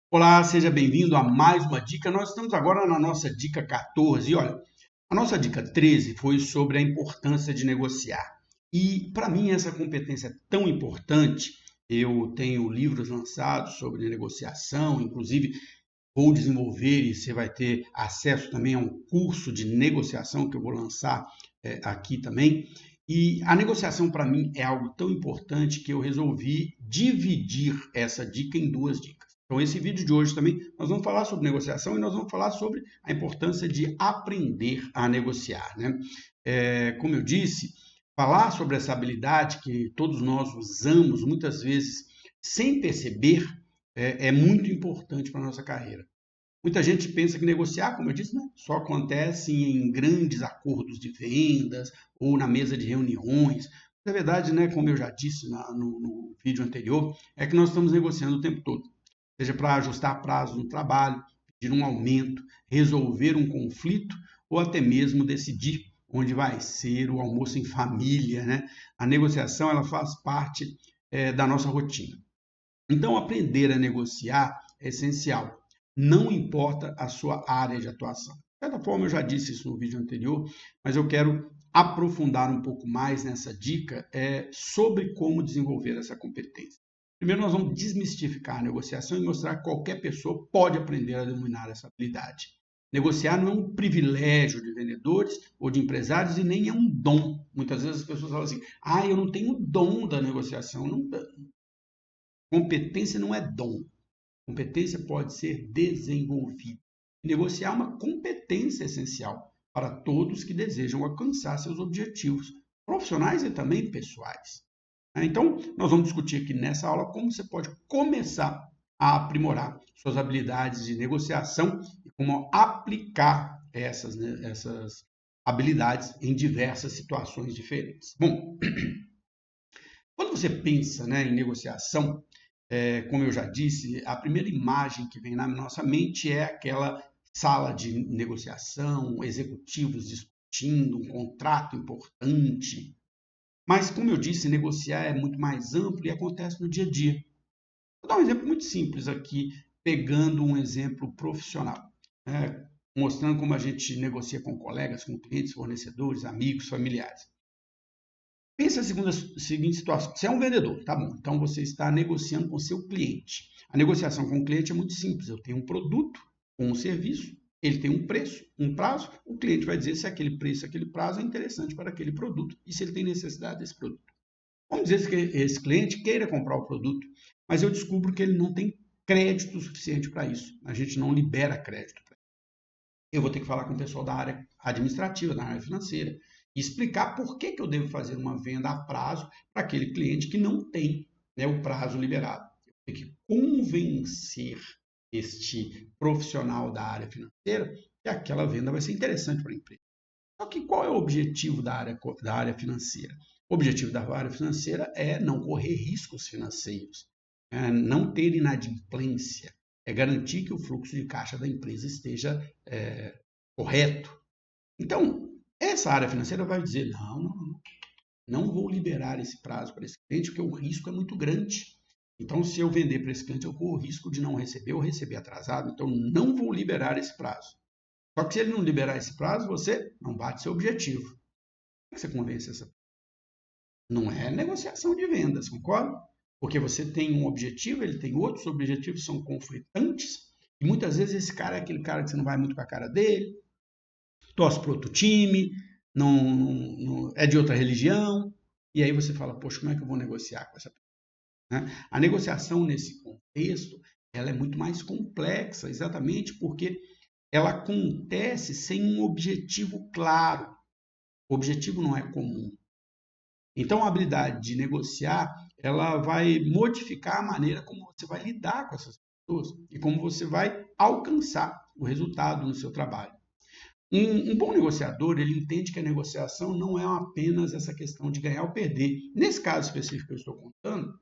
Olá, seja bem-vindo a mais uma dica. Nós estamos agora na nossa dica 14. E olha, a nossa dica 13 foi sobre a importância de negociar. E para mim essa competência é tão importante. Eu tenho livros lançados sobre negociação, inclusive vou desenvolver e você vai ter acesso também a um curso de negociação que eu vou lançar aqui também. E a negociação para mim é algo tão importante que eu resolvi dividir essa dica em duas dicas. Então, esse vídeo de hoje também, nós vamos falar sobre negociação e nós vamos falar sobre a importância de aprender a negociar, né? Como eu disse, falar sobre essa habilidade que todos nós usamos muitas vezes sem perceber é muito importante para a nossa carreira. Muita gente pensa que negociar, como eu disse, né, só acontece em grandes acordos de vendas ou na mesa de reuniões. Na verdade, né, como eu já disse no vídeo anterior, é que nós estamos negociando o tempo todo. Seja para ajustar prazo no trabalho, pedir um aumento, resolver um conflito ou até mesmo decidir onde vai ser o almoço em família, né? A negociação ela faz parte da nossa rotina. Então, aprender a negociar é essencial. Não importa a sua área de atuação. De certa forma, eu já disse isso no vídeo anterior, mas eu quero aprofundar um pouco mais nessa dica sobre como desenvolver essa competência. Primeiro, nós vamos desmistificar a negociação e mostrar que qualquer pessoa pode aprender a dominar essa habilidade. Negociar não é um privilégio de vendedores ou de empresários e nem é um dom. Muitas vezes as pessoas falam assim: eu não tenho o dom da negociação. Não, competência não é dom. Competência pode ser desenvolvida. Negociar é uma competência essencial para todos que desejam alcançar seus objetivos profissionais e também pessoais. Então, nós vamos discutir aqui nessa aula como você pode começar a aprimorar suas habilidades de negociação e como aplicar essas habilidades em diversas situações diferentes. Bom, quando você pensa, né, em negociação, como eu já disse, a primeira imagem que vem na nossa mente é aquela sala de negociação, executivos discutindo um contrato importante. Mas, como eu disse, negociar é muito mais amplo e acontece no dia a dia. Vou dar um exemplo muito simples aqui, pegando um exemplo profissional, né, mostrando como a gente negocia com colegas, com clientes, fornecedores, amigos, familiares. Pense a seguinte situação. Você é um vendedor, tá bom? Então você está negociando com o seu cliente. A negociação com o cliente é muito simples. Eu tenho um produto ou um serviço, ele tem um preço, um prazo, o cliente vai dizer se aquele preço, aquele prazo é interessante para aquele produto e se ele tem necessidade desse produto. Vamos dizer que esse cliente queira comprar o produto, mas eu descubro que ele não tem crédito suficiente para isso. A gente não libera crédito. Eu vou ter que falar com o pessoal da área administrativa, da área financeira, e explicar por que eu devo fazer uma venda a prazo para aquele cliente que não tem, né, o prazo liberado. Eu tenho que convencer este profissional da área financeira que aquela venda vai ser interessante para a empresa. Só que qual é o objetivo da área financeira? O objetivo da área financeira é não correr riscos financeiros, não ter inadimplência, é garantir que o fluxo de caixa da empresa esteja correto. Então, essa área financeira vai dizer: não vou liberar esse prazo para esse cliente, porque o risco é muito grande. Então, se eu vender para esse cliente, eu corro o risco de não receber ou receber atrasado. Então, não vou liberar esse prazo. Só que se ele não liberar esse prazo, você não bate seu objetivo. Como é que você convence essa pessoa? Não é negociação de vendas, concorda? Porque você tem um objetivo, ele tem outros objetivos, são conflitantes, e muitas vezes esse cara é aquele cara que você não vai muito com a cara dele, torce para outro time, não é de outra religião, e aí você fala: poxa, como é que eu vou negociar com essa pessoa? Né? A negociação nesse contexto ela é muito mais complexa, exatamente porque ela acontece sem um objetivo claro. O objetivo não é comum. Então, a habilidade de negociar, ela vai modificar a maneira como você vai lidar com essas pessoas e como você vai alcançar o resultado no seu trabalho. Um bom negociador, ele entende que a negociação não é apenas essa questão de ganhar ou perder. Nesse caso específico que eu estou contando,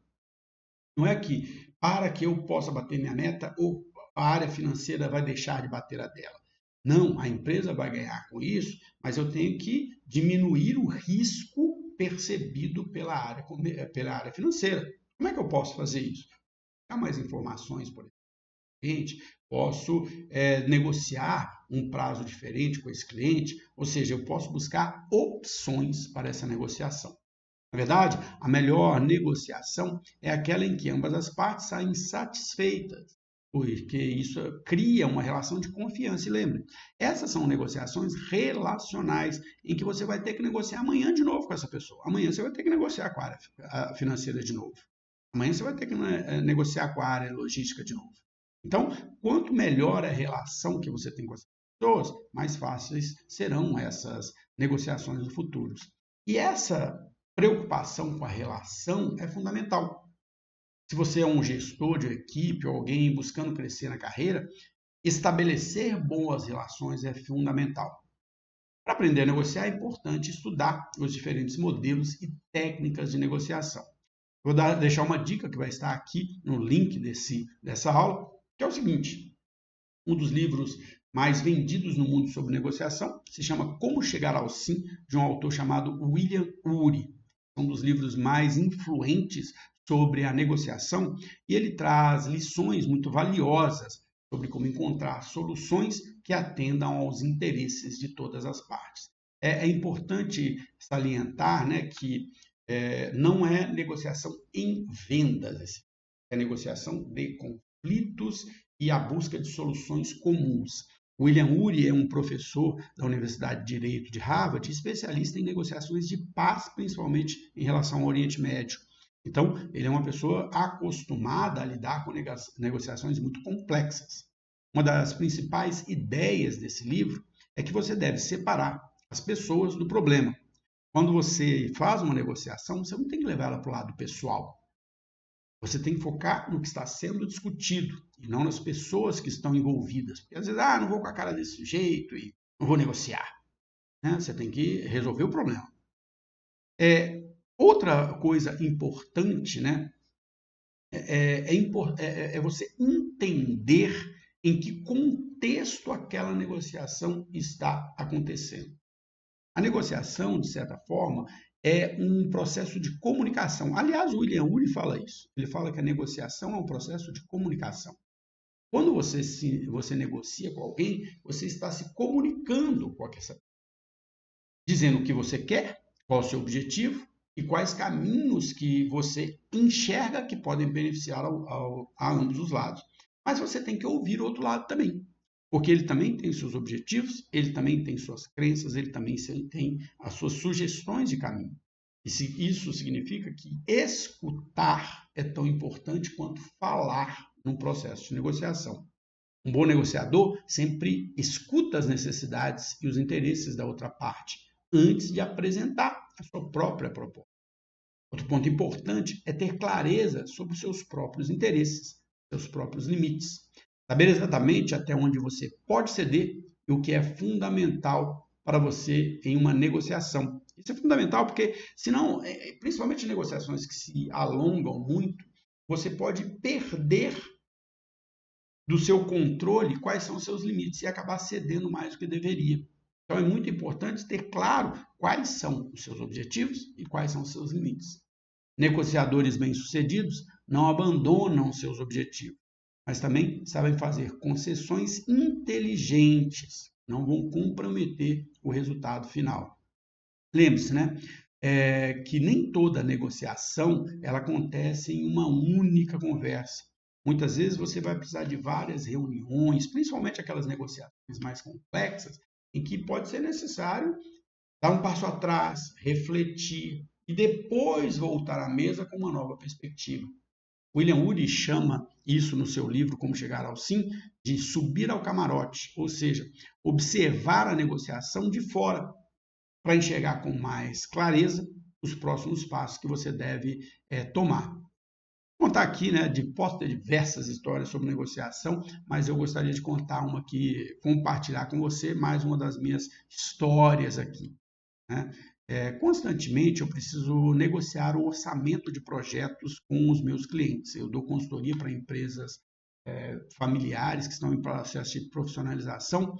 não é que para que eu possa bater minha meta, ou a área financeira vai deixar de bater a dela. Não, a empresa vai ganhar com isso, mas eu tenho que diminuir o risco percebido pela área financeira. Como é que eu posso fazer isso? Dar mais informações, por exemplo. cliente, posso negociar um prazo diferente com esse cliente, ou seja, eu posso buscar opções para essa negociação. Na verdade, a melhor negociação é aquela em que ambas as partes saem satisfeitas, porque isso cria uma relação de confiança. E lembre, essas são negociações relacionais, em que você vai ter que negociar amanhã de novo com essa pessoa. Amanhã você vai ter que negociar com a área financeira de novo. Amanhã você vai ter que negociar com a área logística de novo. Então, quanto melhor a relação que você tem com as pessoas, mais fáceis serão essas negociações no futuro. E essa preocupação com a relação é fundamental. Se você é um gestor de equipe ou alguém buscando crescer na carreira, estabelecer boas relações é fundamental. Para aprender a negociar, é importante estudar os diferentes modelos e técnicas de negociação. Vou deixar uma dica que vai estar aqui no link dessa aula, que é o seguinte: um dos livros mais vendidos no mundo sobre negociação se chama Como Chegar ao Sim, de um autor chamado William Ury. Um dos livros mais influentes sobre a negociação, e ele traz lições muito valiosas sobre como encontrar soluções que atendam aos interesses de todas as partes. É importante salientar, né, que não é negociação em vendas, é negociação de conflitos e a busca de soluções comuns. William Ury é um professor da Universidade de Direito de Harvard, especialista em negociações de paz, principalmente em relação ao Oriente Médio. Então, ele é uma pessoa acostumada a lidar com negociações muito complexas. Uma das principais ideias desse livro é que você deve separar as pessoas do problema. Quando você faz uma negociação, você não tem que levar ela para o lado pessoal. Você tem que focar no que está sendo discutido e não nas pessoas que estão envolvidas. Porque às vezes, não vou com a cara desse jeito e não vou negociar. Né? Você tem que resolver o problema. Outra coisa importante, né, é você entender em que contexto aquela negociação está acontecendo. A negociação, de certa forma, é um processo de comunicação. Aliás, o William Ury fala isso. Ele fala que a negociação é um processo de comunicação. Quando você negocia com alguém, você está se comunicando com essa pessoa, dizendo o que você quer, qual é o seu objetivo e quais caminhos que você enxerga que podem beneficiar a ambos os lados. Mas você tem que ouvir o outro lado também, porque ele também tem seus objetivos, ele também tem suas crenças, ele também tem as suas sugestões de caminho. Isso significa que escutar é tão importante quanto falar num processo de negociação. Um bom negociador sempre escuta as necessidades e os interesses da outra parte antes de apresentar a sua própria proposta. Outro ponto importante é ter clareza sobre os seus próprios interesses, seus próprios limites. Saber exatamente até onde você pode ceder e o que é fundamental para você em uma negociação. Isso é fundamental porque, senão, principalmente negociações que se alongam muito, você pode perder do seu controle quais são os seus limites e acabar cedendo mais do que deveria. Então, é muito importante ter claro quais são os seus objetivos e quais são os seus limites. Negociadores bem-sucedidos não abandonam seus objetivos, mas também sabem fazer concessões inteligentes, não vão comprometer o resultado final. Lembre-se, né? Que nem toda negociação ela acontece em uma única conversa. Muitas vezes você vai precisar de várias reuniões, principalmente aquelas negociações mais complexas, em que pode ser necessário dar um passo atrás, refletir e depois voltar à mesa com uma nova perspectiva. William Ury chama isso no seu livro Como Chegar ao Sim de subir ao camarote, ou seja, observar a negociação de fora para enxergar com mais clareza os próximos passos que você deve tomar. Vou contar aqui, né, posso ter diversas histórias sobre negociação, mas eu gostaria de contar uma aqui, compartilhar com você mais uma das minhas histórias aqui. Né? Constantemente eu preciso negociar o orçamento de projetos com os meus clientes. Eu dou consultoria para empresas familiares que estão em processo de profissionalização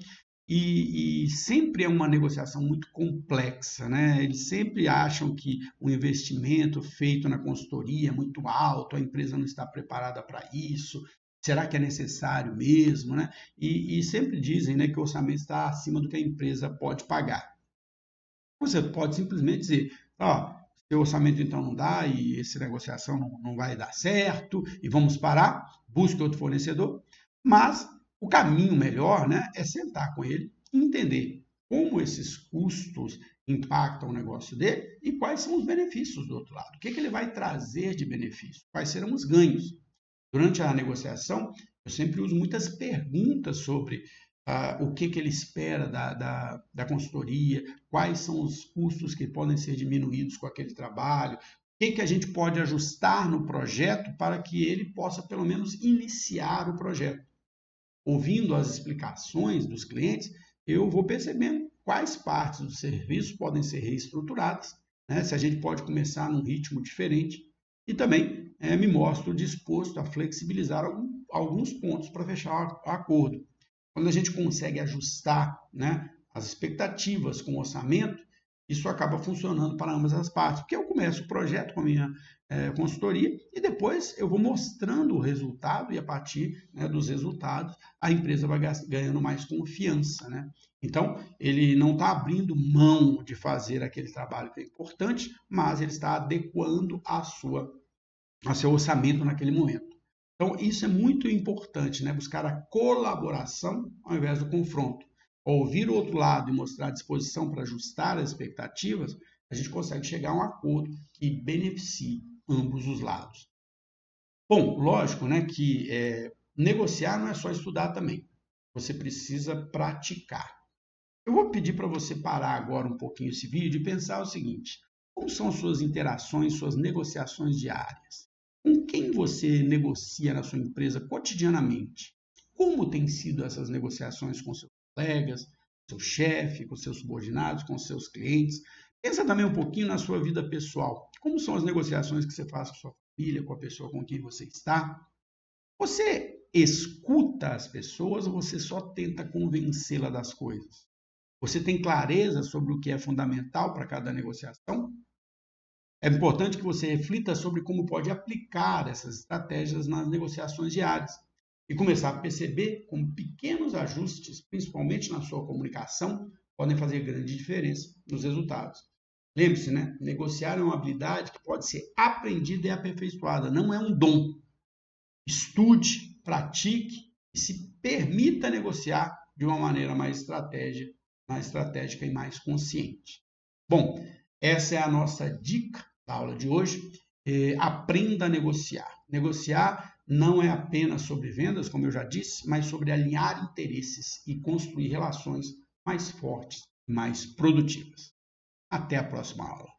e sempre é uma negociação muito complexa, né? Eles sempre acham que o investimento feito na consultoria é muito alto, a empresa não está preparada para isso, Será que é necessário mesmo, né? E sempre dizem, né, que o orçamento está acima do que a empresa pode pagar. Você pode simplesmente dizer, ó, seu orçamento então não dá e essa negociação não vai dar certo e vamos parar, busque outro fornecedor. Mas o caminho melhor, né, é sentar com ele e entender como esses custos impactam o negócio dele e quais são os benefícios do outro lado. O que ele vai trazer de benefício? Quais serão os ganhos? Durante a negociação, eu sempre uso muitas perguntas sobre o que ele espera da consultoria, quais são os custos que podem ser diminuídos com aquele trabalho, o que a gente pode ajustar no projeto para que ele possa, pelo menos, iniciar o projeto. Ouvindo as explicações dos clientes, eu vou percebendo quais partes do serviço podem ser reestruturadas, né? Se a gente pode começar num ritmo diferente e também me mostro disposto a flexibilizar alguns pontos para fechar o acordo. Quando a gente consegue ajustar, né, as expectativas com o orçamento, isso acaba funcionando para ambas as partes, porque eu começo o projeto com a minha consultoria e depois eu vou mostrando o resultado e a partir, né, dos resultados a empresa vai ganhando mais confiança, né? Então, ele não está abrindo mão de fazer aquele trabalho que é importante, mas ele está adequando a seu orçamento naquele momento. Então, isso é muito importante, né? Buscar a colaboração ao invés do confronto. Ouvir o outro lado e mostrar disposição para ajustar as expectativas, a gente consegue chegar a um acordo que beneficie ambos os lados. Bom, lógico, né, que negociar não é só estudar também. Você precisa praticar. Eu vou pedir para você parar agora um pouquinho esse vídeo e pensar o seguinte: como são suas interações, suas negociações diárias? Com quem você negocia na sua empresa cotidianamente? Como têm sido essas negociações com seus colegas, seu chefe, com seus subordinados, com seus clientes? Pensa também um pouquinho na sua vida pessoal. Como são as negociações que você faz com sua família, com a pessoa com quem você está? Você escuta as pessoas ou você só tenta convencê-la das coisas? Você tem clareza sobre o que é fundamental para cada negociação? É importante que você reflita sobre como pode aplicar essas estratégias nas negociações diárias e começar a perceber como pequenos ajustes, principalmente na sua comunicação, podem fazer grande diferença nos resultados. Lembre-se, né? Negociar é uma habilidade que pode ser aprendida e aperfeiçoada, não é um dom. Estude, pratique e se permita negociar de uma maneira mais estratégica e mais consciente. Bom, essa é a nossa dica da aula de hoje. Aprenda a negociar. Negociar não é apenas sobre vendas, como eu já disse, mas sobre alinhar interesses e construir relações mais fortes e mais produtivas. Até a próxima aula.